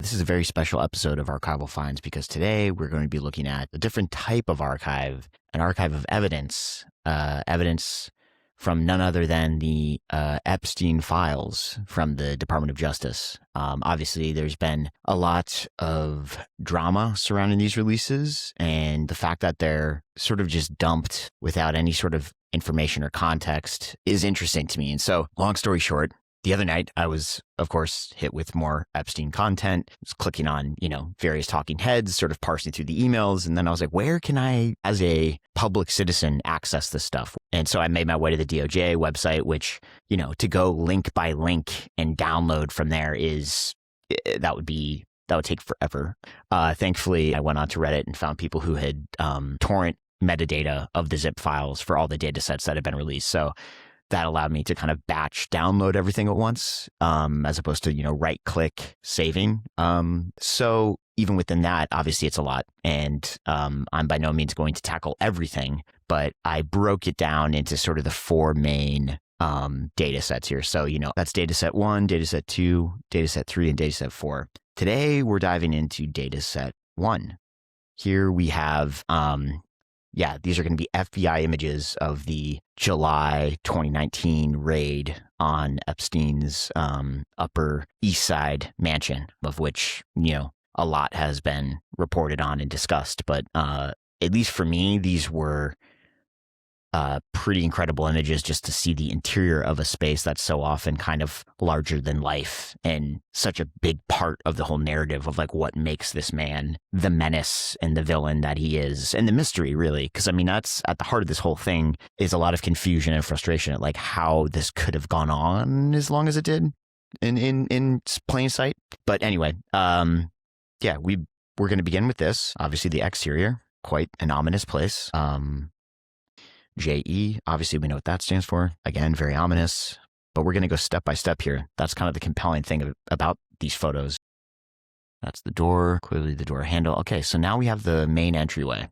This is a very special episode of Archival Finds because today we're going to be looking at a different type of archive, an archive of evidence, evidence from none other than the Epstein files from the Department of Justice. Obviously, there's been a lot of drama surrounding these releases, and the fact that they're sort of just dumped without any sort of information or context is interesting to me. And so, long story short, the other night, I was, of course, hit with more Epstein content. I was clicking on, various talking heads, sort of parsing through the emails. And then I was like, where can I, as a public citizen, access this stuff? And so I made my way to the DOJ website, which, to go link by link and download from there that would take forever. Thankfully, I went on to Reddit and found people who had torrent metadata of the zip files for all the data sets that had been released. So that allowed me to kind of batch download everything at once, as opposed to, right click saving. So even within that, obviously it's a lot. And I'm by no means going to tackle everything, but I broke it down into sort of the four main data sets here. So, that's data set 1, data set 2, data set 3, and data set 4. Today, we're diving into data set 1. Here we have, these are going to be FBI images of the July 2019 raid on Epstein's Upper East Side mansion, of which, a lot has been reported on and discussed. But at least for me, these were pretty incredible images just to see the interior of a space that's so often kind of larger than life and such a big part of the whole narrative of like what makes this man the menace and the villain that he is, and the mystery, really. Because that's at the heart of this whole thing is a lot of confusion and frustration at like how this could have gone on as long as it did in plain sight. But anyway, we're going to begin with this. Obviously the exterior, quite an ominous place. JE, obviously we know what that stands for. Again, very ominous, but we're going to go step by step here. That's kind of the compelling thing about these photos. That's the door, clearly the door handle. Okay, so now we have the main entryway.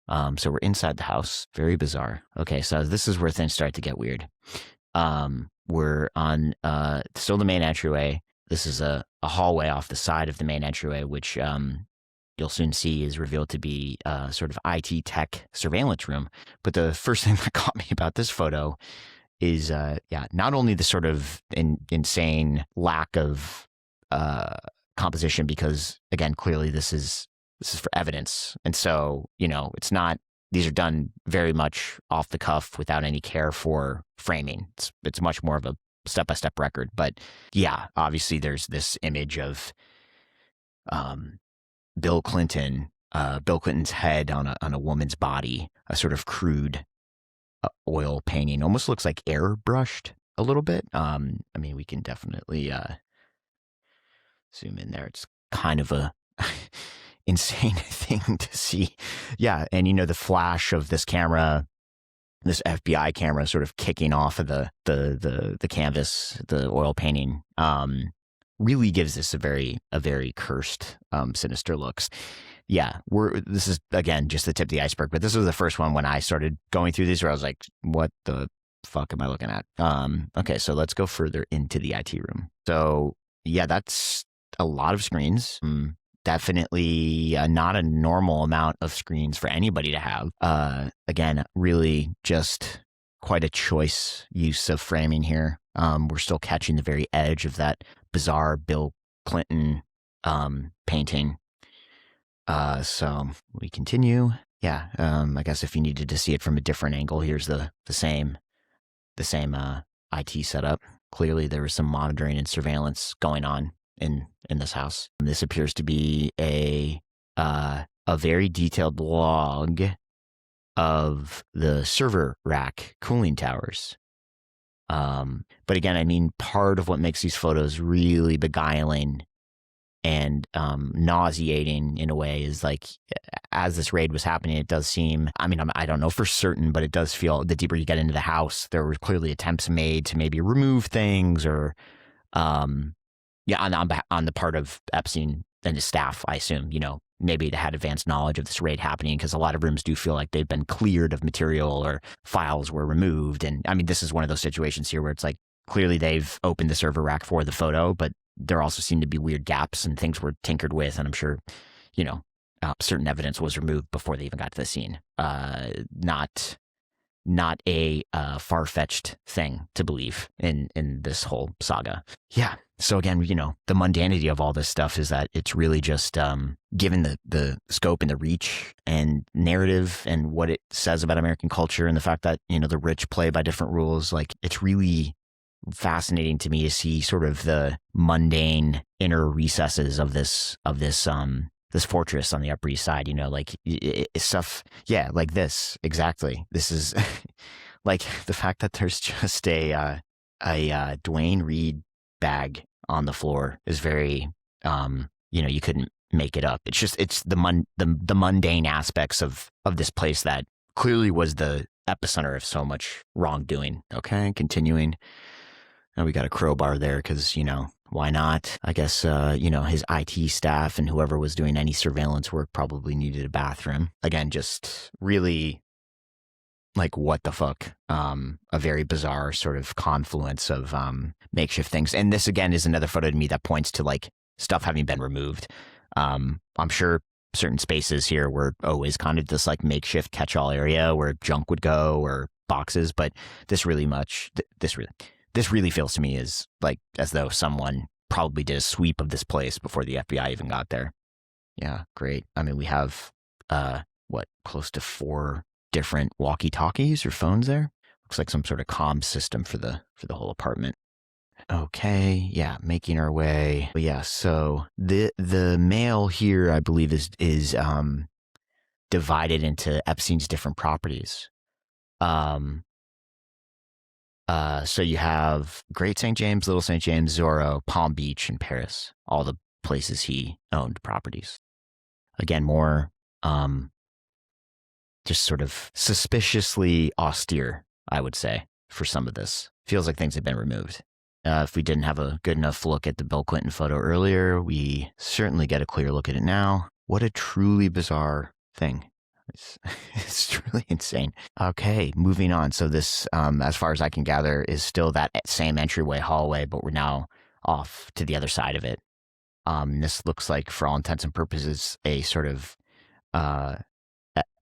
So we're inside the house. Very bizarre. Okay, so this is where things start to get weird. We're on still the main entryway. This is a hallway off the side of the main entryway, which you'll soon see is revealed to be sort of IT tech surveillance room. But the first thing that caught me about this photo is, not only the sort of insane lack of composition, because again, clearly this is for evidence. And so, it's not, these are done very much off the cuff without any care for framing. It's much more of a step-by-step record. But yeah, obviously there's this image of, Bill Clinton's head on a woman's body, a sort of crude oil painting, almost looks like airbrushed a little bit. We can definitely zoom in there. It's kind of a insane thing to see. Yeah, and the flash of this camera, this FBI camera, sort of kicking off of the canvas, the oil painting. Really gives this a very cursed, sinister looks. Yeah, this is, again, just the tip of the iceberg, but this was the first one when I started going through these where I was like, what the fuck am I looking at? Okay, so let's go further into the IT room. So yeah, that's a lot of screens. Definitely not a normal amount of screens for anybody to have. Again, really just quite a choice use of framing here. We're still catching the very edge of that bizarre Bill Clinton painting. So we continue. Yeah, I guess if you needed to see it from a different angle, here's the same IT setup. Clearly there was some monitoring and surveillance going on in this house. This appears to be a very detailed log of the server rack cooling towers. But again, part of what makes these photos really beguiling and nauseating in a way is like, as this raid was happening, it does seem, I don't know for certain, but it does feel the deeper you get into the house, there were clearly attempts made to maybe remove things or, on the part of Epstein and his staff, I assume, maybe it had advanced knowledge of this raid happening, because a lot of rooms do feel like they've been cleared of material or files were removed. And this is one of those situations here where it's like, clearly they've opened the server rack for the photo, but there also seemed to be weird gaps and things were tinkered with, and I'm sure, certain evidence was removed before they even got to the scene. Not a far-fetched thing to believe in this whole saga. Yeah. So again, the mundanity of all this stuff is that it's really just given the scope and the reach and narrative and what it says about American culture and the fact that the rich play by different rules. Like, it's really fascinating to me to see sort of the mundane inner recesses of this fortress on the Upper East Side, stuff. Yeah, like this. Exactly. This is like the fact that there's just a Dwayne Reed bag on the floor is very, you couldn't make it up. It's the mundane aspects of this place that clearly was the epicenter of so much wrongdoing. Okay, continuing. Now we got a crowbar there because, why not? I guess, his IT staff and whoever was doing any surveillance work probably needed a bathroom. Again, just really like, what the fuck? A very bizarre sort of confluence of makeshift things. And this, again, is another photo to me that points to like stuff having been removed. I'm sure certain spaces here were always kind of this like makeshift catch-all area where junk would go or boxes, but this really feels to me as though someone probably did a sweep of this place before the FBI even got there. Yeah, great. I mean, we have, close to 4 different walkie-talkies or phones there. Looks like some sort of comm system for the whole apartment. Okay, yeah, making our way. But yeah, so the mail here, I believe, is divided into Epstein's different properties. So you have Great St. James, Little St. James, Zorro, Palm Beach, and Paris, all the places he owned properties. Again, more just sort of suspiciously austere, I would say, for some of this. Feels like things have been removed. If we didn't have a good enough look at the Bill Clinton photo earlier, we certainly get a clear look at it now. What a truly bizarre thing. It's truly insane. Okay, moving on. So this, as far as I can gather, is still that same entryway hallway, but we're now off to the other side of it. This looks like, for all intents and purposes, a sort of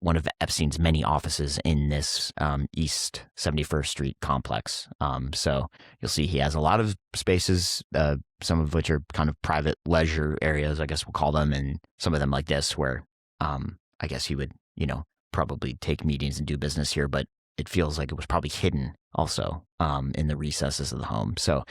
one of Epstein's many offices in this East 71st Street complex. So you'll see he has a lot of spaces, some of which are kind of private leisure areas, I guess we'll call them, and some of them like this, where I guess he would probably take meetings and do business here, but it feels like it was probably hidden also in the recesses of the home. So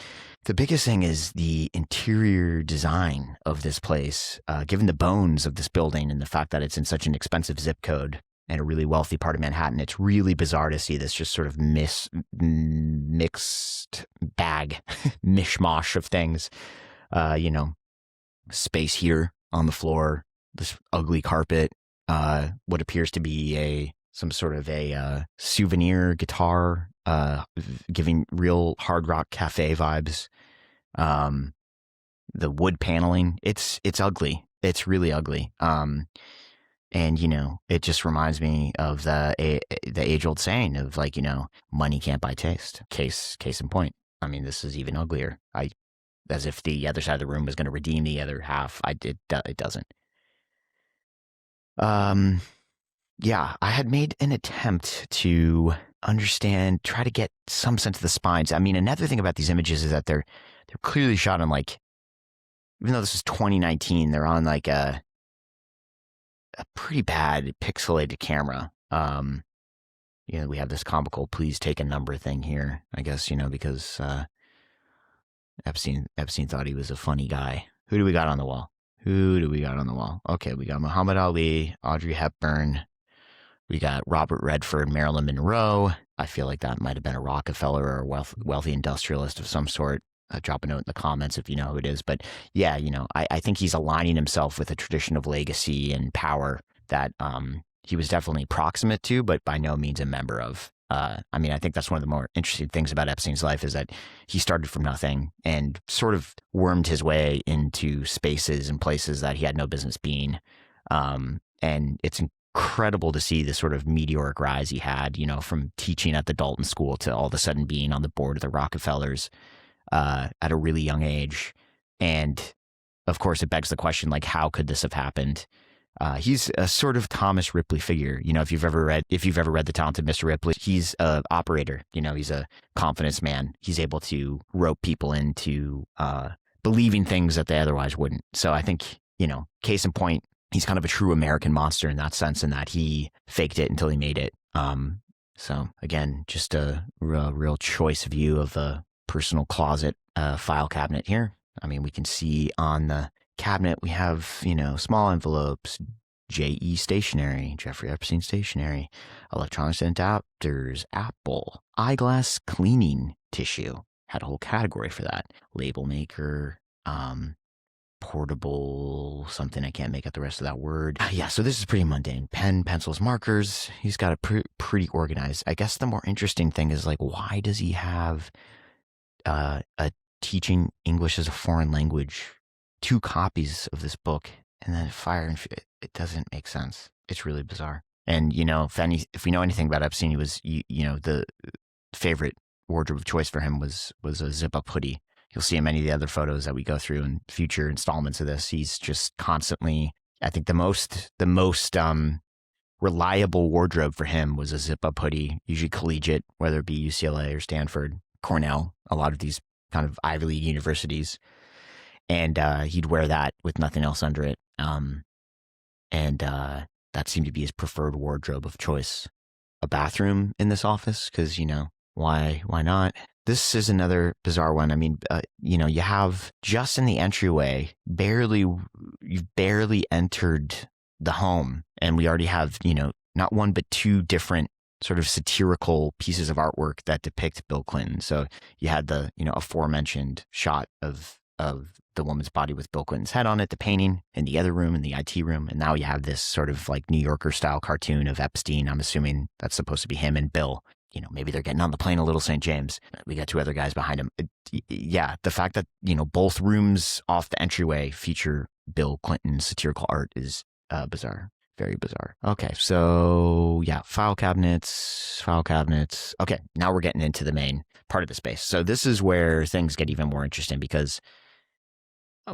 the biggest thing is the interior design of this place, given the bones of this building and the fact that it's in such an expensive zip code and a really wealthy part of Manhattan. It's really bizarre to see this just sort of mixed bag, mishmash of things. Space here on the floor, this ugly carpet, what appears to be some sort of a souvenir guitar, giving real Hard Rock Cafe vibes. The wood paneling, it's ugly. It's really ugly. And it just reminds me of the age-old saying of money can't buy taste. Case in point. I mean, this is even uglier. As if the other side of the room was going to redeem the other half. It doesn't. Yeah, I had made an attempt to try to get some sense of the spines. I mean, another thing about these images is that they're clearly shot on even though this is 2019, they're on a pretty bad pixelated camera. We have this comical "please take a number" thing here, I guess, because Epstein thought he was a funny guy. Who do we got on the wall? Okay, we got Muhammad Ali, Audrey Hepburn. We got Robert Redford, Marilyn Monroe. I feel like that might have been a Rockefeller or a wealthy industrialist of some sort. Drop a note in the comments if you know who it is. But yeah, I think he's aligning himself with a tradition of legacy and power that he was definitely proximate to, but by no means a member of. I think that's one of the more interesting things about Epstein's life is that he started from nothing and sort of wormed his way into spaces and places that he had no business being. And it's incredible to see the sort of meteoric rise he had, from teaching at the Dalton School to all of a sudden being on the board of the Rockefellers at a really young age. And of course, it begs the question, like, how could this have happened? He's a sort of Thomas Ripley figure. You know, if you've ever read The Talented Mr. Ripley, he's a operator. You know, he's a confidence man. He's able to rope people into believing things that they otherwise wouldn't. So I think, you know, case in point, he's kind of a true American monster in that sense, in that he faked it until he made it. So again, just a real choice view of the personal closet file cabinet here. I mean, we can see on the cabinet we have, you know, small envelopes, J.E. stationery, Jeffrey Epstein stationery, electronics and adapters, Apple, eyeglass cleaning tissue. Had a whole category for that. Label maker, portable something. I can't make out the rest of that word. Yeah, so this is pretty mundane. Pen, pencils, markers. He's got it pretty organized. I guess the more interesting thing is, like, why does he have a teaching English as a foreign language, 2 copies of this book, and then fire and it doesn't make sense. It's really bizarre. And, you know, if we know anything about Epstein, he was, you know, the favorite wardrobe of choice for him was a zip-up hoodie. You'll see in many of the other photos that we go through in future installments of this. He's just constantly, I think the most reliable wardrobe for him was a zip-up hoodie, usually collegiate, whether it be UCLA or Stanford, Cornell, a lot of these kind of Ivy League universities. And he'd wear that with nothing else under it. And that seemed to be his preferred wardrobe of choice. A bathroom in this office, because, you know, why not? This is another bizarre one. I mean, you know, you have just in the entryway, you've barely entered the home, and we already have, you know, not one but 2 different sort of satirical pieces of artwork that depict Bill Clinton. So you had the, you know, aforementioned shot of the woman's body with Bill Clinton's head on it, the painting in the other room, in the IT room. And now you have this sort of like New Yorker style cartoon of Epstein. I'm assuming that's supposed to be him and Bill. You know, maybe they're getting on the plane a little St. James. We got 2 other guys behind him. Yeah, the fact that, you know, both rooms off the entryway feature Bill Clinton's satirical art is bizarre. Very bizarre. Okay, so yeah, file cabinets. Okay, now we're getting into the main part of the space. So this is where things get even more interesting, because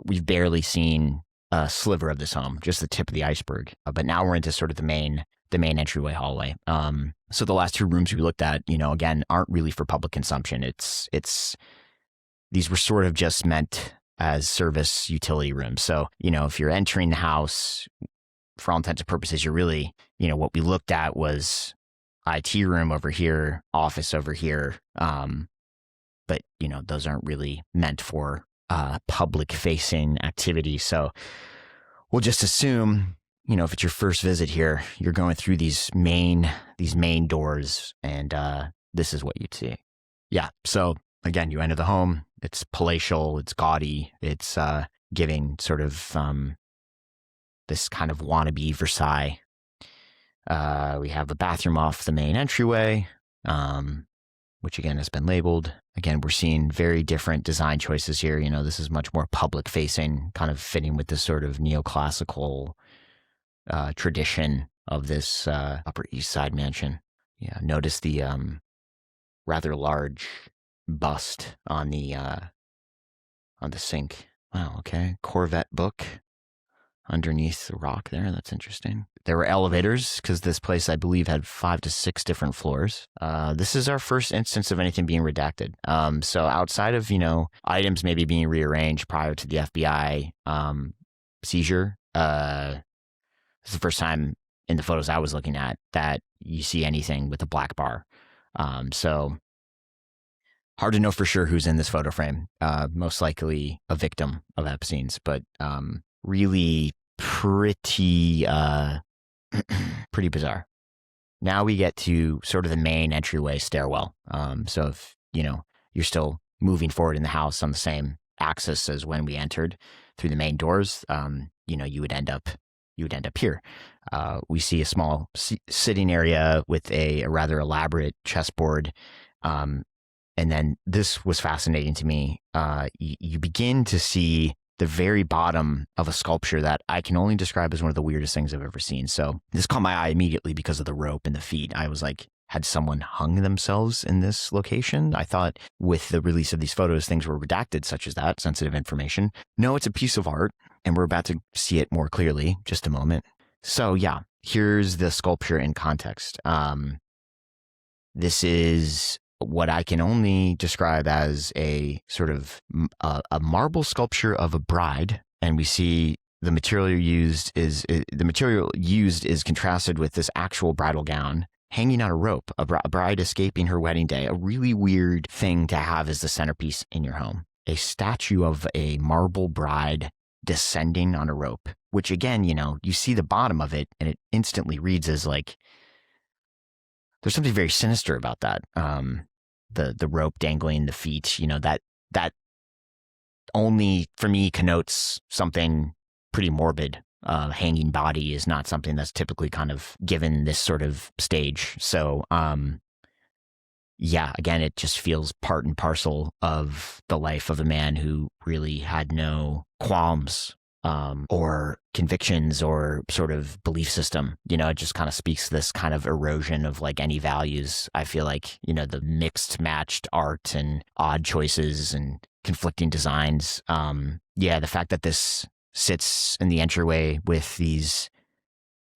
we've barely seen a sliver of this home, just the tip of the iceberg. But now we're into sort of the main entryway hallway. So the last 2 rooms we looked at, you know, again, aren't really for public consumption. These were sort of just meant as service utility rooms. So, you know, if you're entering the house, for all intents and purposes, you're really, you know, what we looked at was IT room over here, office over here. But, you know, those aren't really meant for public facing activity. So we'll just assume, you know, if it's your first visit here, you're going through these main doors, and this is what you'd see. Yeah. So again, you enter the home. It's palatial. It's gaudy. It's giving sort of this kind of wannabe Versailles. We have a bathroom off the main entryway, which again has been labeled. Again, we're seeing very different design choices here. You know, this is much more public facing, kind of fitting with this sort of neoclassical tradition of this Upper East Side mansion. Yeah, notice the rather large bust on the sink. Wow, okay. Corvette book underneath the rock there. That's interesting. There were elevators, because this place, I believe, had 5 to 6 different floors. This is our first instance of anything being redacted. So outside of, you know, items maybe being rearranged prior to the FBI seizure, it's the first time in the photos I was looking at that you see anything with a black bar. So hard to know for sure who's in this photo frame. Most likely a victim of Epstein's, but really pretty pretty bizarre. Now we get to sort of the main entryway stairwell. So if, you know, you're still moving forward in the house on the same axis as when we entered through the main doors, you know, you would end up here. We see a small sitting area with a rather elaborate chessboard. And then this was fascinating to me. You begin to see the very bottom of a sculpture that I can only describe as one of the weirdest things I've ever seen. So this caught my eye immediately because of the rope and the feet. I was like, had someone hung themselves in this location? I thought with the release of these photos, things were redacted, such as that, sensitive information. No, it's a piece of art, and we're about to see it more clearly. Just a moment. So yeah, here's the sculpture in context. This is what I can only describe as a sort of a marble sculpture of a bride, and we see the material used is contrasted with this actual bridal gown hanging on a rope, a bride escaping her wedding day. A really weird thing to have as the centerpiece in your home. A statue of a marble bride descending on a rope, which again, you see the bottom of it and it instantly reads as like, there's something very sinister about that. The rope dangling the feet, that only for me connotes something pretty morbid. Hanging body is not something that's typically kind of given this sort of stage. So, yeah, again, it just feels part and parcel of the life of a man who really had no qualms or convictions or sort of belief system. It just kind of speaks to this kind of erosion of like any values. I feel like, the mixed matched art and odd choices and conflicting designs. Yeah, the fact that this sits in the entryway with these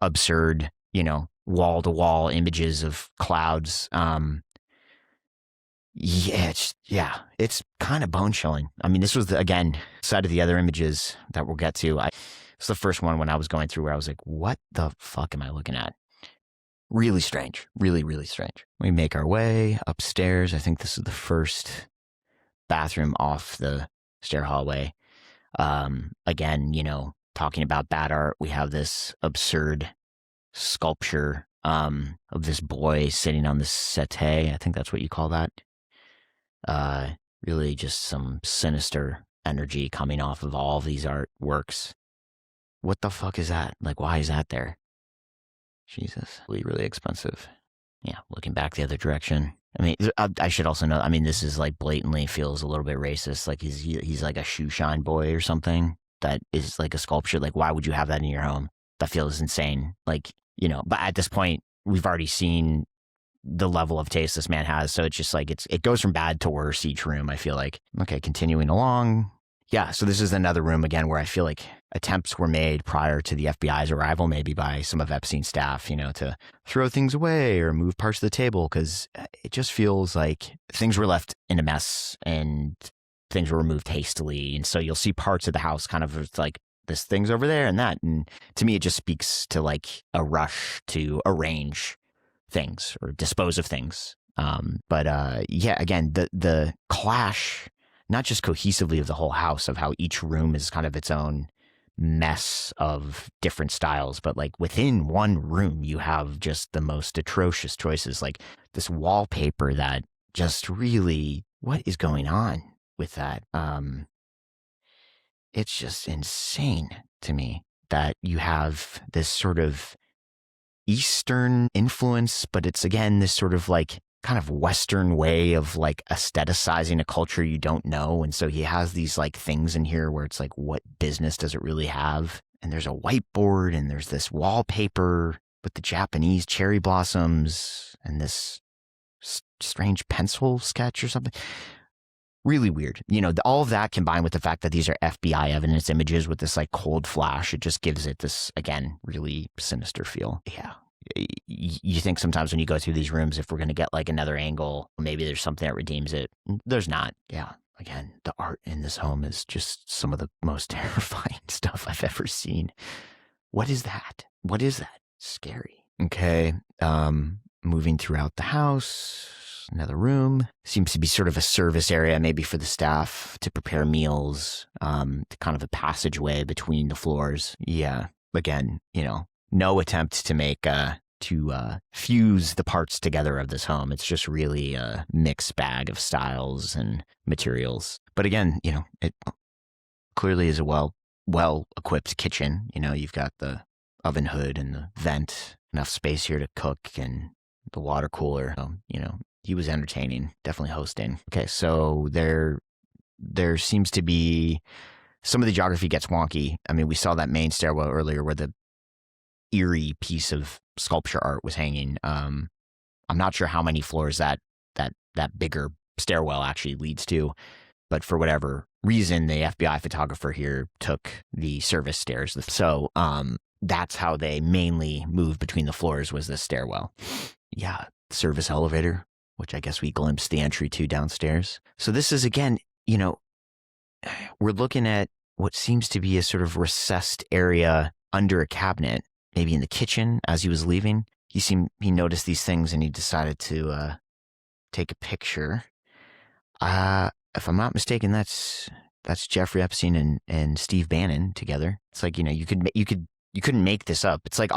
absurd, wall to wall images of clouds. It's kind of bone chilling. I mean, this was again, side of the other images that we'll get to. It's the first one when I was going through where I was like, what the fuck am I looking at? Really strange. Really, really strange. We make our way upstairs. I think this is the first bathroom off the stair hallway. Again, talking about bad art, we have this absurd sculpture of this boy sitting on this settee. I think that's what you call that. Really just some sinister energy coming off of all of these artworks. What the fuck is that? Like, why is that there? Jesus, really, really expensive. Yeah, looking back the other direction. I mean, I should also know, this is like blatantly feels a little bit racist. Like he's like a shoe shine boy or something that is like a sculpture. Like, why would you have that in your home? That feels insane. Like, but at this point, we've already seen the level of taste this man has. So it's just like, it goes from bad to worse each room, I feel like. Okay, continuing along. Yeah, so this is another room again where I feel like attempts were made prior to the FBI's arrival, maybe by some of Epstein's staff, to throw things away or move parts of the table, because it just feels like things were left in a mess and things were removed hastily. And so you'll see parts of the house kind of like, this thing's over there and that. And to me, it just speaks to like a rush to arrange things or dispose of things. Yeah, again, the clash, not just cohesively of the whole house, of how each room is kind of its own mess of different styles, but like within one room, you have just the most atrocious choices, like this wallpaper that just really, what is going on with that? It's just insane to me that you have this sort of Eastern influence, but it's again, this sort of like kind of Western way of like aestheticizing a culture you don't know. And so he has these like things in here where it's like, what business does it really have? And there's a whiteboard and there's this wallpaper with the Japanese cherry blossoms and this strange pencil sketch or something. Really weird. All of that combined with the fact that these are FBI evidence images with this like cold flash, it just gives it this, again, really sinister feel. Yeah. You think sometimes when you go through these rooms, if we're going to get like another angle, maybe there's something that redeems it. There's not. Yeah. Again, the art in this home is just some of the most terrifying stuff I've ever seen. What is that? What is that? Scary. Okay. Moving throughout the house. Another room. Seems to be sort of a service area, maybe for the staff to prepare meals, kind of a passageway between the floors. Yeah. Again, no attempt to make, fuse the parts together of this home. It's just really a mixed bag of styles and materials. But again, it clearly is a well-equipped kitchen. You've got the oven hood and the vent, enough space here to cook, and the water cooler. So, he was entertaining, definitely hosting. Okay, so there seems to be, some of the geography gets wonky. I mean, we saw that main stairwell earlier where the eerie piece of sculpture art was hanging. I'm not sure how many floors that bigger stairwell actually leads to, but for whatever reason, the FBI photographer here took the service stairs. So that's how they mainly moved between the floors, was this stairwell. Yeah, service elevator, which I guess we glimpsed the entry to downstairs. So this is, again, we're looking at what seems to be a sort of recessed area under a cabinet, maybe in the kitchen. As he was leaving, he noticed these things and he decided to take a picture. If I'm not mistaken, that's Jeffrey Epstein and Steve Bannon together. It's like, you couldn't make this up. It's like,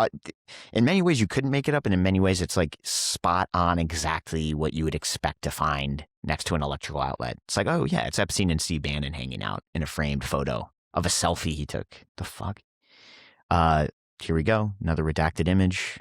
in many ways you couldn't make it up, and in many ways it's like spot on exactly what you would expect to find next to an electrical outlet. It's like, oh yeah, it's Epstein and Steve Bannon hanging out in a framed photo of a selfie he took. The fuck? Here we go, another redacted image.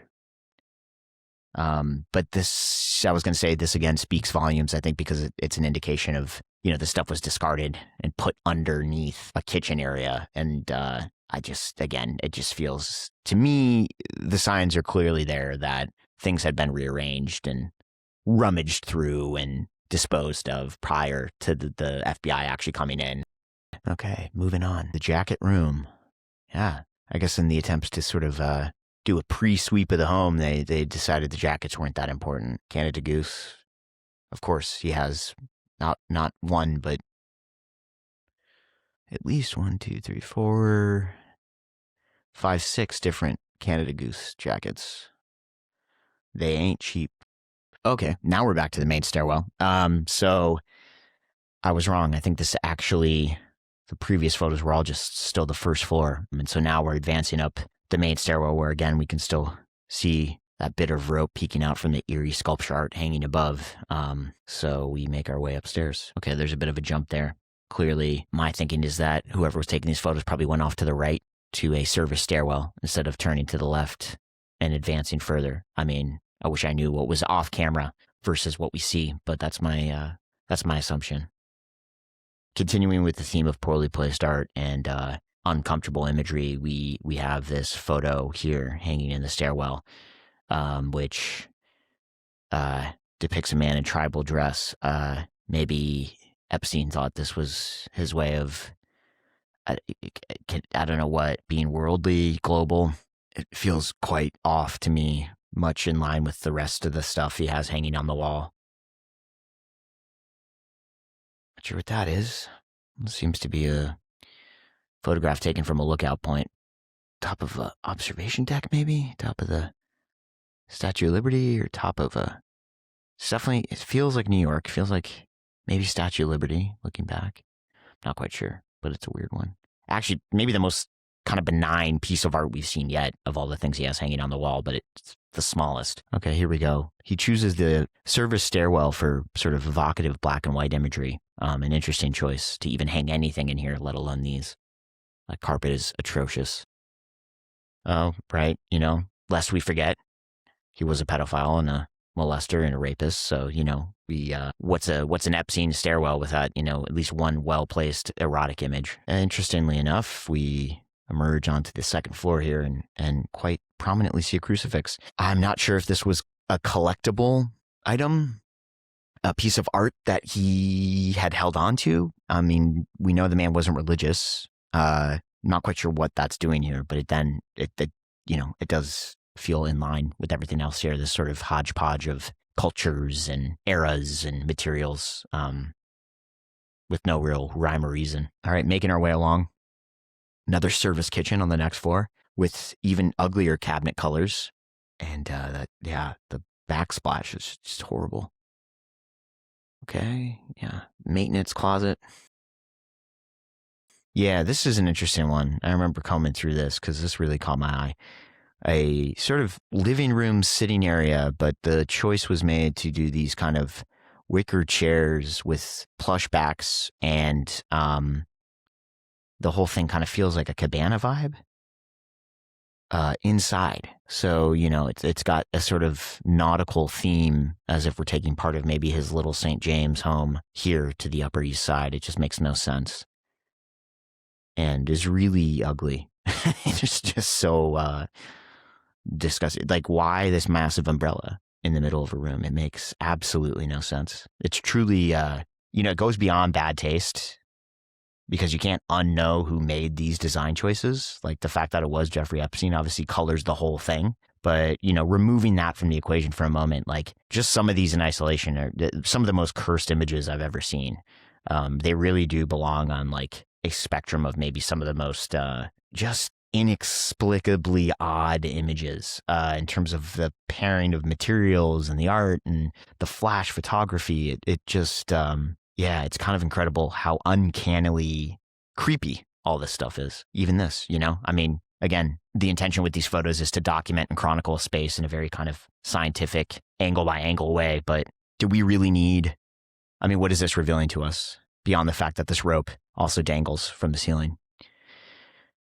But this, I was going to say, this again speaks volumes, I think, because it's an indication of, the stuff was discarded and put underneath a kitchen area. And it just feels, to me, the signs are clearly there that things had been rearranged and rummaged through and disposed of prior to the FBI actually coming in. Okay, moving on. The jacket room. Yeah, I guess in the attempts to sort of do a pre-sweep of the home, they decided the jackets weren't that important. Canada Goose, of course, he has not one, but at least 1, 2, 3, 4, 5, 6 different Canada Goose jackets. They ain't cheap. Okay, now we're back to the main stairwell. So I was wrong. I think this actually, the previous photos were all just still the first floor. And so now we're advancing up the main stairwell, where again we can still see that bit of rope peeking out from the eerie sculpture art hanging above. So we make our way upstairs. Okay, there's a bit of a jump there. Clearly, my thinking is that whoever was taking these photos probably went off to the right to a service stairwell instead of turning to the left and advancing further. I mean, I wish I knew what was off camera versus what we see, but that's my assumption. Continuing with the theme of poorly placed art and uncomfortable imagery, we have this photo here hanging in the stairwell, which depicts a man in tribal dress. Maybe Epstein thought this was his way of, I don't know what, being worldly, global. It feels quite off to me, much in line with the rest of the stuff he has hanging on the wall. Not sure what that is. It seems to be a photograph taken from a lookout point. Top of an observation deck, maybe? Top of the Statue of Liberty, or top of a... It's definitely, it feels like New York. It feels like maybe Statue of Liberty, looking back. Not quite sure, but it's a weird one. Actually, maybe the most kind of benign piece of art we've seen yet of all the things he has hanging on the wall, but it's the smallest. Okay, here we go. He chooses the service stairwell for sort of evocative black and white imagery. An interesting choice to even hang anything in here, let alone these. That carpet is atrocious. Oh, right, lest we forget, he was a pedophile and a molester and a rapist. So, what's an Epstein stairwell without, at least one well-placed erotic image? Interestingly enough, we emerge onto the second floor here and quite prominently see a crucifix. I'm not sure if this was a collectible item, a piece of art that he had held on to. I mean, we know the man wasn't religious. Not quite sure what that's doing here, but it does feel in line with everything else here. This sort of hodgepodge of cultures and eras and materials, with no real rhyme or reason. All right, making our way along. Another service kitchen on the next floor with even uglier cabinet colors. And the backsplash is just horrible. Okay, yeah. Maintenance closet. Yeah, this is an interesting one. I remember combing through this because this really caught my eye. A sort of living room sitting area, but the choice was made to do these kind of wicker chairs with plush backs, and the whole thing kind of feels like a Cabana vibe inside. So, it's got a sort of nautical theme, as if we're taking part of maybe his little St. James home here to the Upper East Side. It just makes no sense. And is really ugly. It's just so disgusting. Like, why this massive umbrella in the middle of a room. It makes absolutely no sense. It's truly, it goes beyond bad taste because you can't unknow who made these design choices. Like the fact that it was Jeffrey Epstein obviously colors the whole thing. But, removing that from the equation for a moment, like just some of these in isolation are some of the most cursed images I've ever seen. They really do belong on like a spectrum of maybe some of the most just inexplicably odd images in terms of the pairing of materials and the art and the flash photography. It just, it's kind of incredible how uncannily creepy all this stuff is. Even this, I mean, again, the intention with these photos is to document and chronicle a space in a very kind of scientific angle by angle way. But do we really need, what is this revealing to us beyond the fact that this rope also dangles from the ceiling?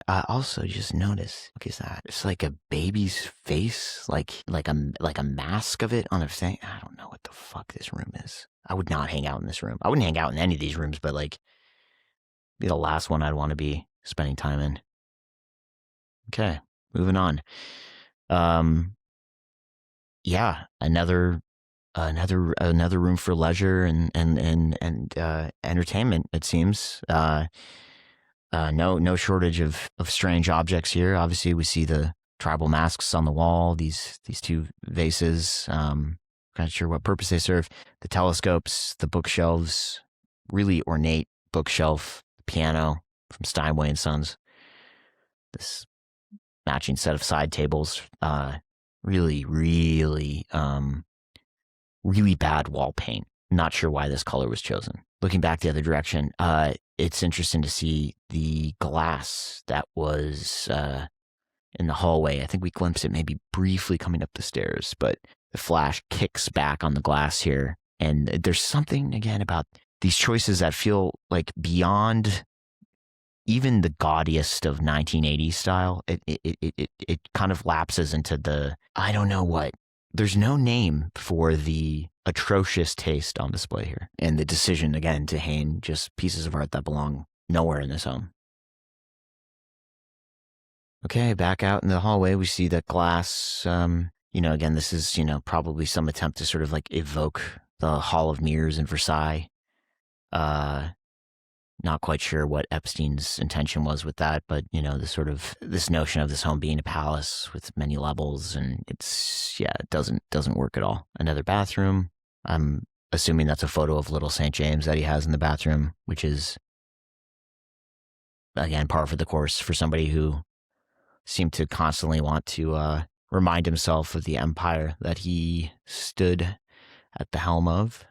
Also, just notice, look at that. It's like a baby's face, like a mask of it on a thing. I don't know what the fuck this room is. I would not hang out in this room. I wouldn't hang out in any of these rooms, but like, be the last one I'd want to be spending time in. Okay, moving on. Another room for leisure and entertainment. It seems. No shortage of strange objects here. Obviously, we see the tribal masks on the wall. These two vases. Not sure what purpose they serve. The telescopes, the bookshelves, really ornate bookshelf, piano from Steinway and Sons. This matching set of side tables. Really bad wall paint. Not sure why this color was chosen. Looking back the other direction, it's interesting to see the glass that was in the hallway. I think we glimpsed it maybe briefly coming up the stairs, but the flash kicks back on the glass here. And there's something, again, about these choices that feel like beyond even the gaudiest of 1980s style. It kind of lapses into the, I don't know what. There's no name for the atrocious taste on display here. And the decision, again, to hang just pieces of art that belong nowhere in this home. Okay, back out in the hallway, we see that glass. Again, this is, probably some attempt to sort of like evoke the Hall of Mirrors in Versailles. Not quite sure what Epstein's intention was with that, but this notion of this home being a palace with many levels, and it doesn't work at all. Another bathroom. I'm assuming that's a photo of Little St. James that he has in the bathroom, which is, again, par for the course for somebody who seemed to constantly want to remind himself of the empire that he stood at the helm of.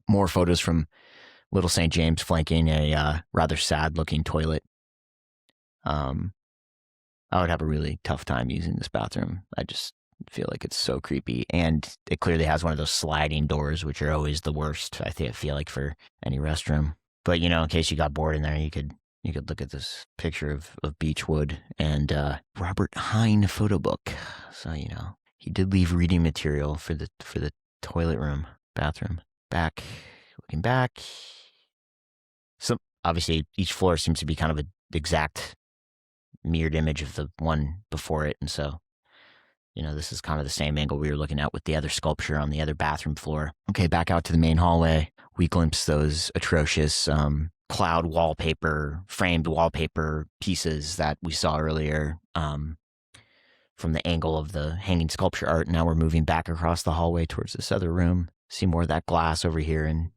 More photos from Little St. James flanking a rather sad-looking toilet. I would have a really tough time using this bathroom. I just feel like it's so creepy. And it clearly has one of those sliding doors, which are always the worst, I feel like, for any restroom. But, in case you got bored in there, you could look at this picture of Beechwood and Robert Hine photo book. So, he did leave reading material for the toilet room, bathroom. Looking back. So obviously each floor seems to be kind of an exact mirrored image of the one before it. And so, this is kind of the same angle we were looking at with the other sculpture on the other bathroom floor. Okay, back out to the main hallway. We glimpse those atrocious cloud wallpaper, framed wallpaper pieces that we saw earlier from the angle of the hanging sculpture art. Now we're moving back across the hallway towards this other room. See more of that glass over here and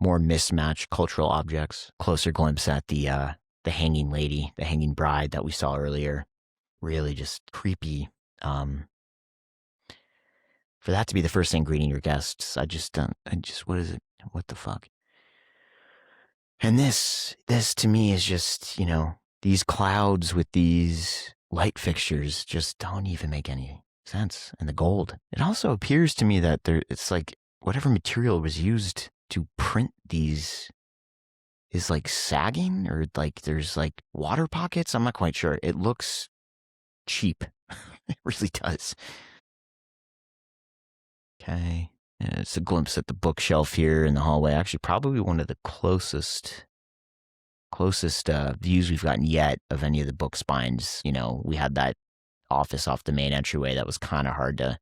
more mismatched cultural objects. Closer glimpse at the hanging lady, the hanging bride that we saw earlier. Really just creepy. For that to be the first thing greeting your guests, what is it? What the fuck? And this to me is just, these clouds with these light fixtures just don't even make any sense. And the gold. It also appears to me that it's like whatever material was used to print these is like sagging, or like there's like water pockets. I'm not quite sure. It looks cheap. It really does. Okay. Yeah, it's a glimpse at the bookshelf here in the hallway. Actually, probably one of the closest views we've gotten yet of any of the book spines. We had that office off the main entryway that was kind of hard to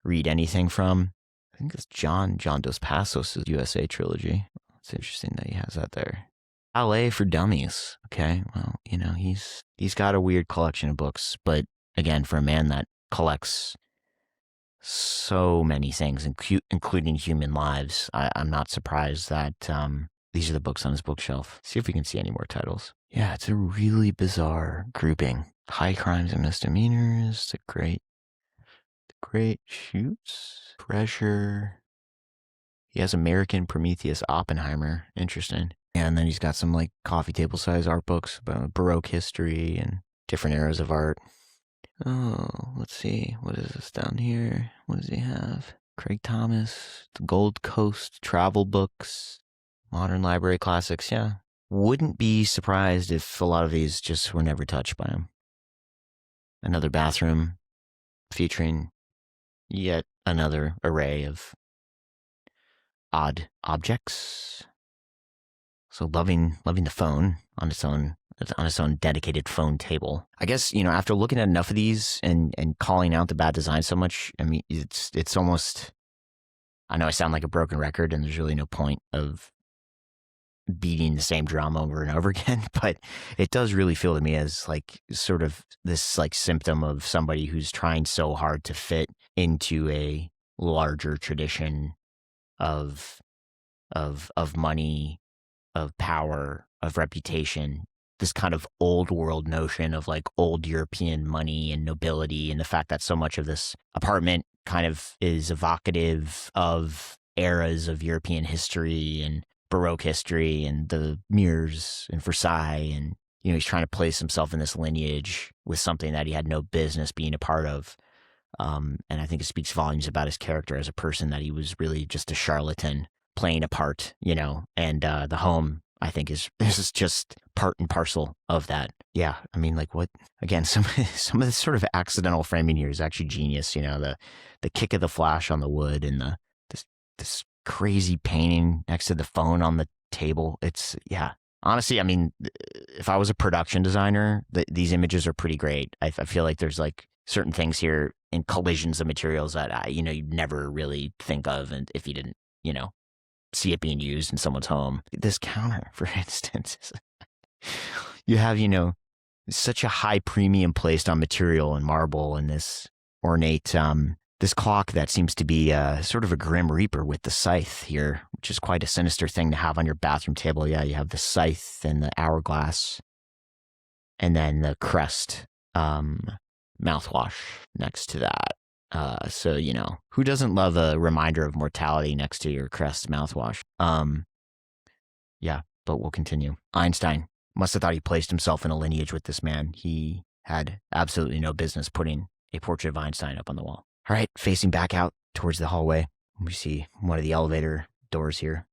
read anything from. I think it's John Dos Passos' USA trilogy. It's interesting that he has that there. Ballet for Dummies. Okay, well, he's got a weird collection of books, but again, for a man that collects so many things, including human lives, I'm not surprised that these are the books on his bookshelf. See if we can see any more titles. Yeah, it's a really bizarre grouping. High crimes and misdemeanors, the great shoots, pressure. He has American Prometheus Oppenheimer. Interesting. And then he's got some like coffee table size art books about Baroque history and different eras of art. Oh, let's see. What is this down here? What does he have? Craig Thomas, the Gold Coast travel books, modern library classics. Yeah. Wouldn't be surprised if a lot of these just were never touched by him. Another bathroom featuring yet another array of odd objects. So loving the phone on its own dedicated phone table. I guess, after looking at enough of these and calling out the bad design so much, I mean, it's almost, I know I sound like a broken record and there's really no point of beating the same drum over and over again, but it does really feel to me as like sort of this like symptom of somebody who's trying so hard to fit into a larger tradition of money, of power, of reputation, this kind of old world notion of like old European money and nobility, and the fact that so much of this apartment kind of is evocative of eras of European history and Baroque history and the mirrors in Versailles. And, he's trying to place himself in this lineage with something that he had no business being a part of. And I think it speaks volumes about his character as a person, that he was really just a charlatan playing a part, and the home, I think, is just part and parcel of that. Yeah, I mean, like what, again, some of this sort of accidental framing here is actually genius, the kick of the flash on the wood and this crazy painting next to the phone on the table. It's, yeah. Honestly, I mean, if I was a production designer, these images are pretty great. I feel like there's like certain things here in collisions of materials that you'd never really think of, and if you didn't, see it being used in someone's home. This counter, for instance, you have, such a high premium placed on material and marble and this ornate, this clock that seems to be sort of a grim reaper with the scythe here, which is quite a sinister thing to have on your bathroom table. Yeah, you have the scythe and the hourglass, and then the crest mouthwash next to that. So, who doesn't love a reminder of mortality next to your Crest mouthwash? Yeah, but we'll continue. Einstein must have thought he placed himself in a lineage with this man. He had absolutely no business putting a portrait of Einstein up on the wall. All right, facing back out towards the hallway, we see one of the elevator doors here.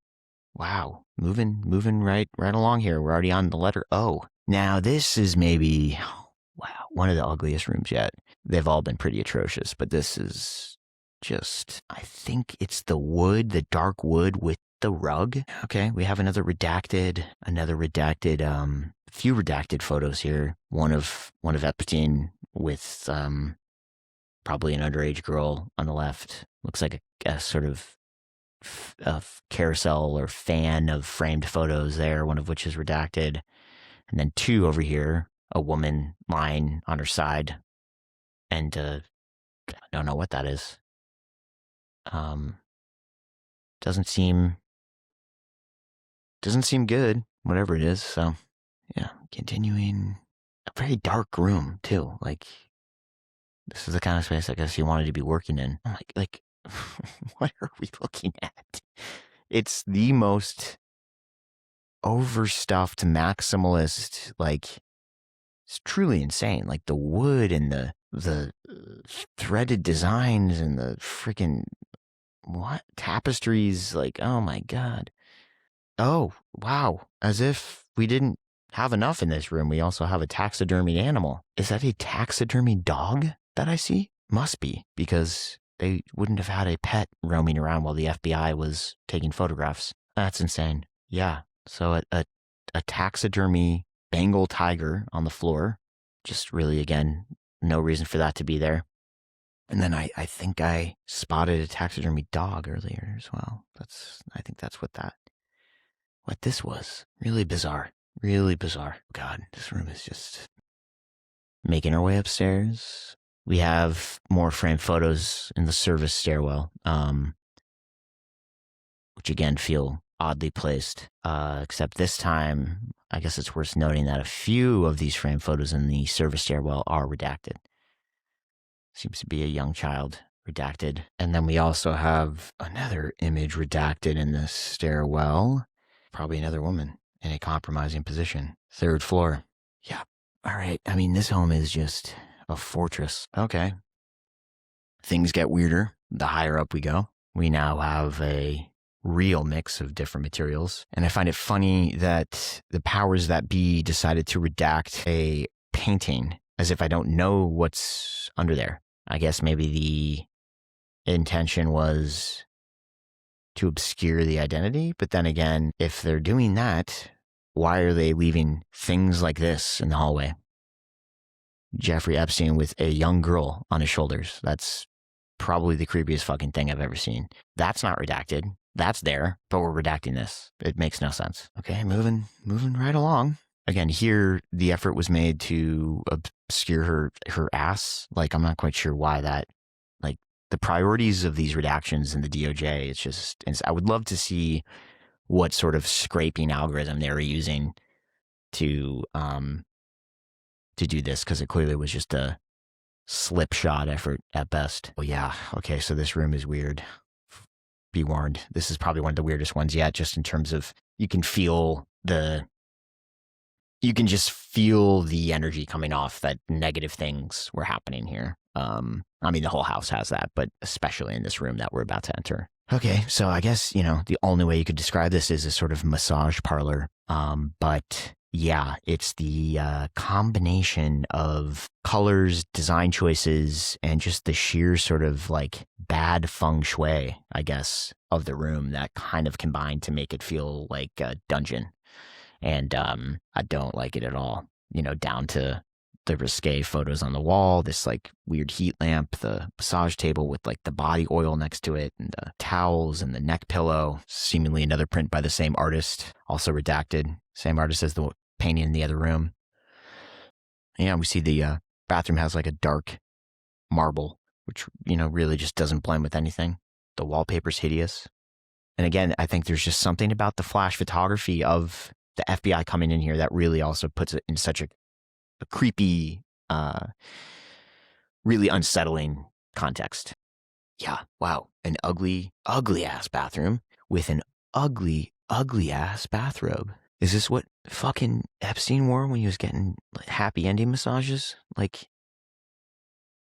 Wow, moving right along here. We're already on the letter O. Now, this is maybe, wow, one of the ugliest rooms yet. They've all been pretty atrocious, but this is just, I think it's the wood, the dark wood with the rug. Okay, we have another redacted, few redacted photos here. One of Epstein with probably an underage girl on the left. Looks like a sort of a carousel or fan of framed photos there, one of which is redacted. And then two over here, a woman lying on her side. And I don't know what that is. Doesn't seem good, whatever it is. So, yeah, continuing. A very dark room, too. Like, this is the kind of space I guess you wanted to be working in. I'm like, what are we looking at? It's the most overstuffed, maximalist, like, it's truly insane. Like, the wood and the threaded designs and the freaking tapestries, like, oh my god. Oh, wow. As if we didn't have enough in this room, we also have a taxidermied animal. Is that a taxidermy dog that I see? Must be, because they wouldn't have had a pet roaming around while the FBI was taking photographs. That's insane. Yeah, so a taxidermy Bengal tiger on the floor. Just really, again, no reason for that to be there. And then I think I spotted a taxidermy dog earlier as well. I think that's what this was. Really bizarre. Really bizarre. God, this room is just making our way upstairs. We have more framed photos in the service stairwell, which again feel oddly placed. Except this time, I guess it's worth noting that a few of these framed photos in the service stairwell are redacted. Seems to be a young child redacted. And then we also have another image redacted in the stairwell. Probably another woman in a compromising position. 3rd floor. Yeah. All right. I mean, this home is just a fortress. Okay. Things get weirder the higher up we go. We now have a real mix of different materials. And I find it funny that the powers that be decided to redact a painting as if I don't know what's under there. I guess maybe the intention was to obscure the identity. But then again, if they're doing that, why are they leaving things like this in the hallway? Jeffrey Epstein with a young girl on his shoulders. That's probably the creepiest fucking thing I've ever seen. That's not redacted. That's there, but we're redacting this. It makes no sense. Okay, moving right along. Again, here the effort was made to obscure her ass. Like, I'm not quite sure why that. Like, the priorities of these redactions in the DOJ, I would love to see what sort of scraping algorithm they were using to do this, because it clearly was just a slipshod effort at best. Oh yeah, okay, so this room is weird. Be warned, this is probably one of the weirdest ones yet, just in terms of you can just feel the energy coming off that negative things were happening here. I mean, the whole house has that, but especially in this room that we're about to enter. Okay, so I guess, the only way you could describe this is a sort of massage parlor. But yeah, it's the combination of colors, design choices, and just the sheer sort of like bad feng shui, I guess, of the room that kind of combined to make it feel like a dungeon. And I don't like it at all, down to the risque photos on the wall, this like weird heat lamp, the massage table with like the body oil next to it, and the towels and the neck pillow, seemingly another print by the same artist, also redacted, same artist as the painting in the other room. Yeah, we see the bathroom has like a dark marble, which, really just doesn't blend with anything. The wallpaper's hideous. And again, I think there's just something about the flash photography of the FBI coming in here that really also puts it in such a creepy, really unsettling context. Yeah, wow. An ugly, ugly ass bathroom with an ugly, ugly ass bathrobe. Is this what fucking Epstein wore when he was getting happy ending massages? Like,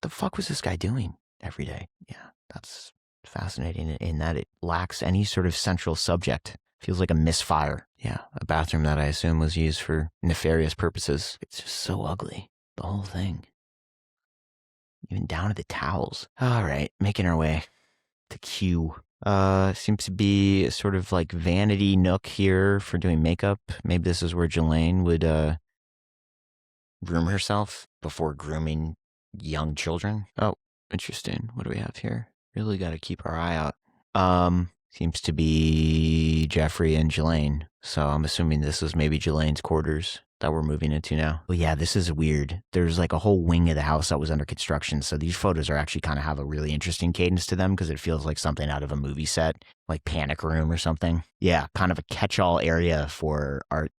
the fuck was this guy doing every day? Yeah, that's fascinating in that it lacks any sort of central subject. Feels like a misfire. Yeah, a bathroom that I assume was used for nefarious purposes. It's just so ugly, the whole thing. Even down to the towels. All right, making our way to Q. Seems to be a sort of like vanity nook here for doing makeup. Maybe this is where Gelain would groom herself before grooming young children. Oh, interesting. What do we have here? Really got to keep our eye out. Seems to be Jeffrey and Gelain. So I'm assuming this is maybe Gelain's quarters that we're moving into now. Well, yeah, this is weird. There's like a whole wing of the house that was under construction. So these photos are actually kind of have a really interesting cadence to them because it feels like something out of a movie set, like Panic Room or something. Yeah, kind of a catch-all area for art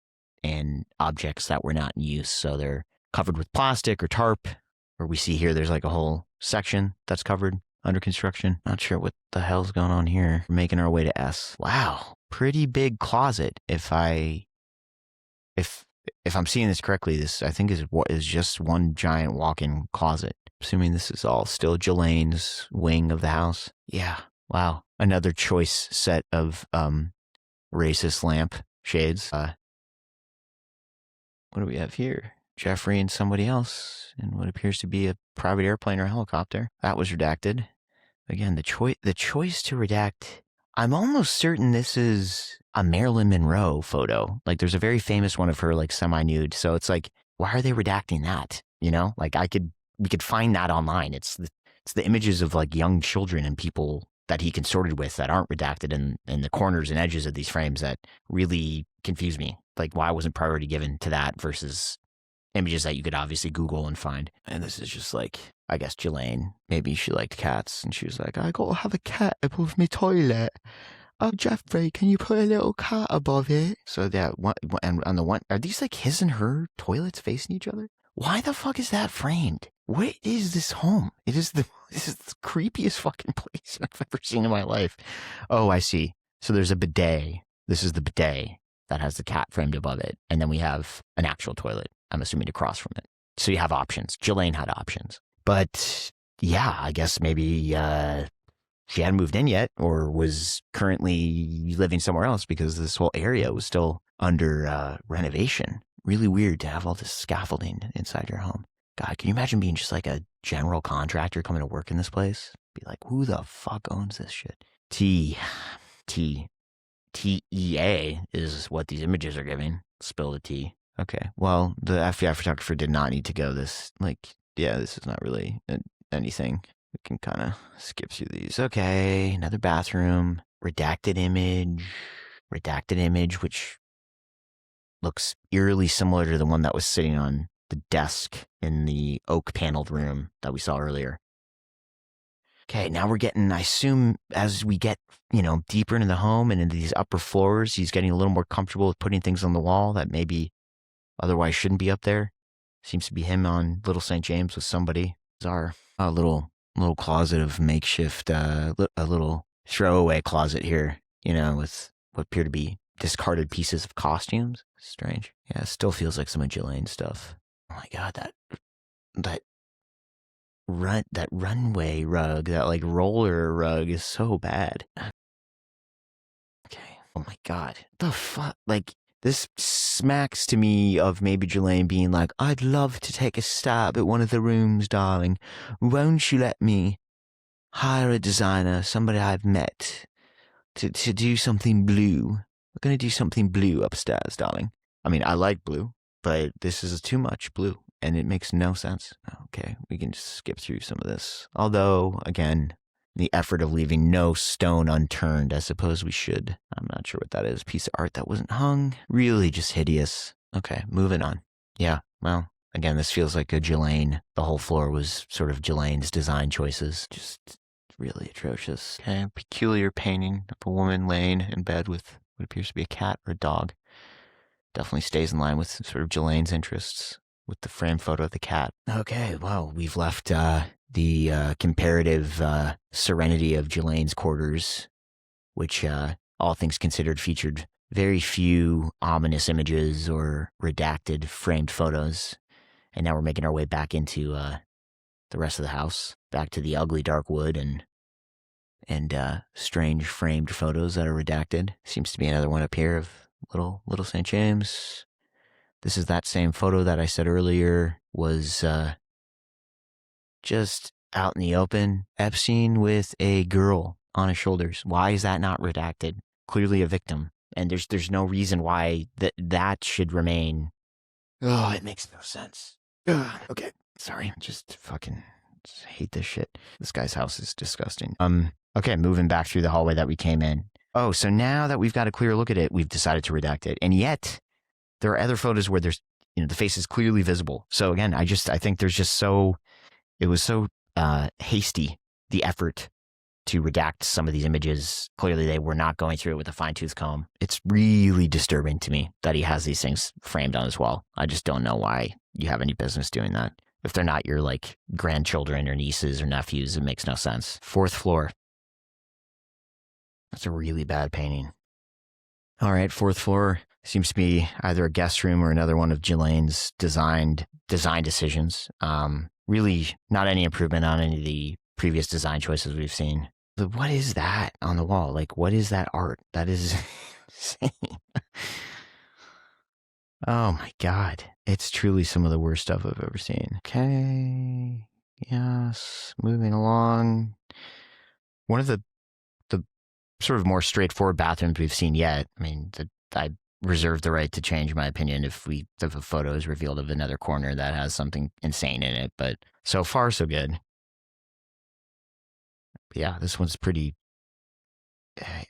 and objects that were not in use. So they're covered with plastic or tarp, or we see here there's like a whole section that's covered under construction. Not sure what the hell's going on here. We're making our way to S. Wow, pretty big closet. If I'm seeing this correctly, this I think is just one giant walk-in closet. Assuming this is all still Gelain's wing of the house. Yeah. Wow. Another choice set of racist lamp shades. What do we have here? Jeffrey and somebody else in what appears to be a private airplane or helicopter. That was redacted. Again, the choice to redact. I'm almost certain this is a Marilyn Monroe photo. Like, there's a very famous one of her, like, semi-nude. So it's like, why are they redacting that? Like, we could find that online. It's It's the images of like young children and people that he consorted with that aren't redacted in the corners and edges of these frames that really confuse me. Like, why wasn't priority given to that versus images that you could obviously Google and find? And this is just like, I guess Gelain, maybe she liked cats and she was like, I gotta have a cat above my toilet. Oh, Jeffrey, can you put a little cat above it? So yeah, and on the one, are these like his and her toilets facing each other? Why the fuck is that framed? What is this home? This is the creepiest fucking place I've ever seen in my life. Oh, I see. So there's a bidet. This is the bidet that has the cat framed above it. And then we have an actual toilet, I'm assuming, across from it. So you have options. Gelain had options. But yeah, I guess maybe she hadn't moved in yet or was currently living somewhere else because this whole area was still under renovation. Really weird to have all this scaffolding inside your home. God, can you imagine being just like a general contractor coming to work in this place? Be like, who the fuck owns this shit? TEA is what these images are giving. Spill the tea. Okay, well, the FBI photographer did not need to go this, like, yeah, this is not really anything. We can kind of skip through these. Okay, another bathroom. Redacted image, which looks eerily similar to the one that was sitting on the desk in the oak paneled room that we saw earlier. Okay, now we're getting, I assume, as we get, deeper into the home and into these upper floors, he's getting a little more comfortable with putting things on the wall that maybe otherwise shouldn't be up there. Seems to be him on Little St. James with somebody. Bizarre. A little closet of makeshift, a little throwaway closet here, with what appear to be discarded pieces of costumes. Strange. Yeah, it still feels like some of Gelain's stuff. Oh my God, that runway rug, that like roller rug is so bad. Okay. Oh my God. The fuck? Like, this smacks to me of maybe Gelain being like, I'd love to take a stab at one of the rooms, darling. Won't you let me hire a designer, somebody I've met, to do something blue? We're going to do something blue upstairs, darling. I mean, I like blue, but this is too much blue, and it makes no sense. Okay, we can just skip through some of this. Although, again, the effort of leaving no stone unturned, I suppose we should. I'm not sure what that is. Piece of art that wasn't hung. Really just hideous. Okay, moving on. Yeah, well, again, this feels like a Gelain. The whole floor was sort of Gelain's design choices. Just really atrocious. Okay, peculiar painting of a woman laying in bed with what appears to be a cat or a dog. Definitely stays in line with sort of Gelain's interests with the frame photo of the cat. Okay, well, we've left the comparative serenity of Gelain's quarters, which, all things considered, featured very few ominous images or redacted framed photos. And now we're making our way back into the rest of the house, back to the ugly dark wood and strange framed photos that are redacted. Seems to be another one up here of Little St. James. This is that same photo that I said earlier was just out in the open. Epstein with a girl on his shoulders. Why is that not redacted? Clearly a victim. And there's no reason why that should remain. Oh, it makes no sense. Ugh. Okay, sorry. Just hate this shit. This guy's house is disgusting. Okay, moving back through the hallway that we came in. Oh, so now that we've got a clear look at it, we've decided to redact it. And yet, there are other photos where there's, the face is clearly visible. So again, I think there's just it was so hasty, the effort to redact some of these images. Clearly they were not going through it with a fine-tooth comb. It's really disturbing to me that he has these things framed on his wall. I just don't know why you have any business doing that. If they're not your, like, grandchildren or nieces or nephews, it makes no sense. 4th floor. That's a really bad painting. All right, 4th floor seems to be either a guest room or another one of Gelain's design decisions. Really not any improvement on any of the previous design choices we've seen. But what is that on the wall? Like, what is that art? That is insane. Oh my God. It's truly some of the worst stuff I've ever seen. Okay. Yes. Moving along. One of the sort of more straightforward bathrooms we've seen yet. I mean, I reserve the right to change my opinion if a photo is revealed of another corner that has something insane in it, but so far so good. But yeah, this one's pretty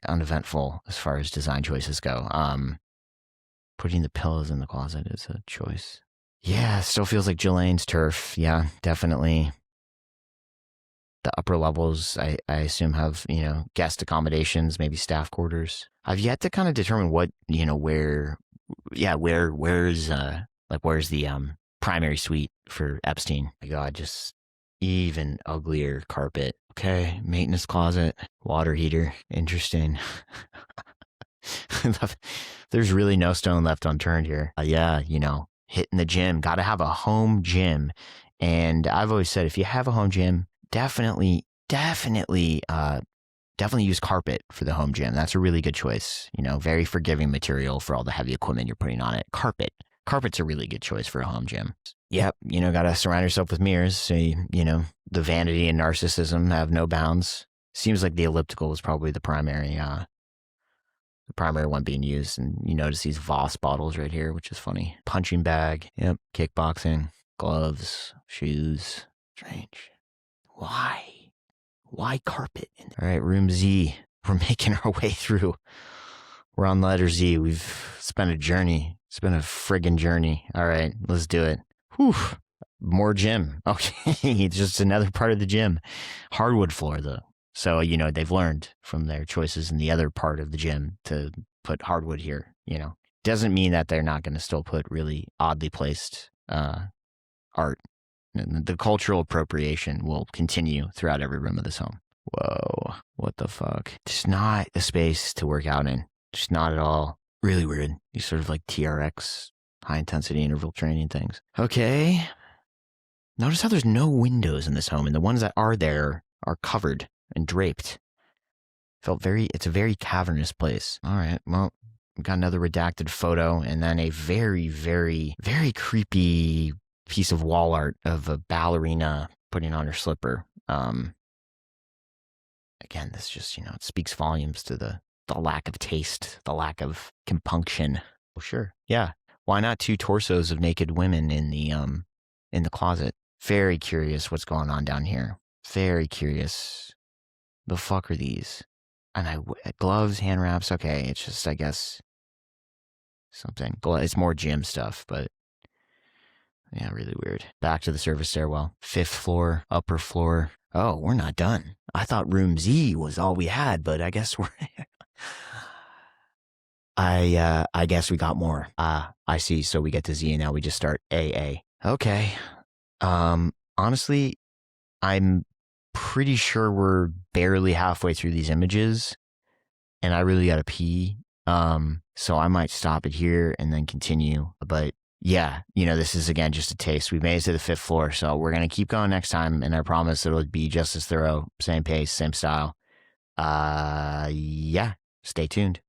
uneventful as far as design choices go. Putting the pillows in the closet is a choice. Yeah, still feels like Gelain's turf. Yeah, definitely. The upper levels, I assume, have, guest accommodations, maybe staff quarters. I've yet to kind of determine what, where's the primary suite for Epstein. My God, just even uglier carpet. Okay, maintenance closet, water heater. Interesting. There's really no stone left unturned here. Yeah, hitting the gym. Got to have a home gym. And I've always said, if you have a home gym, definitely use carpet for the home gym. That's a really good choice. Very forgiving material for all the heavy equipment you're putting on it. Carpet's a really good choice for a home gym. Yep, gotta surround yourself with mirrors so the vanity and narcissism have no bounds. Seems like the elliptical was probably the primary one being used, and you notice these Voss bottles right here, which is funny. Punching bag, yep, kickboxing, gloves, shoes. Strange. Why carpet? All right, room Z. We're making our way through. We're on letter Z. We've spent a journey. It's been a friggin' journey. All right, let's do it. Whew. More gym. Okay, it's just another part of the gym. Hardwood floor, though. So, they've learned from their choices in the other part of the gym to put hardwood here, Doesn't mean that they're not going to still put really oddly placed art. And the cultural appropriation will continue throughout every room of this home. Whoa, what the fuck? Just not a space to work out in. Just not at all. Really weird. These sort of like TRX, high intensity interval training things. Okay. Notice how there's no windows in this home, and the ones that are there are covered and draped. It's a very cavernous place. All right, well, we've got another redacted photo, and then a very, very, very creepy piece of wall art of a ballerina putting on her slipper. Again, this just, it speaks volumes to the lack of taste, the lack of compunction. Well, sure. Yeah. Why not 2 torsos of naked women in the closet? Very curious what's going on down here. Very curious. The fuck are these? And gloves, hand wraps. Okay. It's just, I guess, something. It's more gym stuff, but yeah, really weird. Back to the service stairwell. 5th floor, upper floor. Oh, we're not done. I thought room Z was all we had, but I guess we're... I guess we got more. I see. So we get to Z and now we just start AA. Okay. Honestly, I'm pretty sure we're barely halfway through these images and I really gotta pee. So I might stop it here and then continue. But yeah, this is again just a taste. We made it to the 5th floor, so we're gonna keep going next time, and I promise it'll be just as thorough, same pace, same style. Yeah, stay tuned.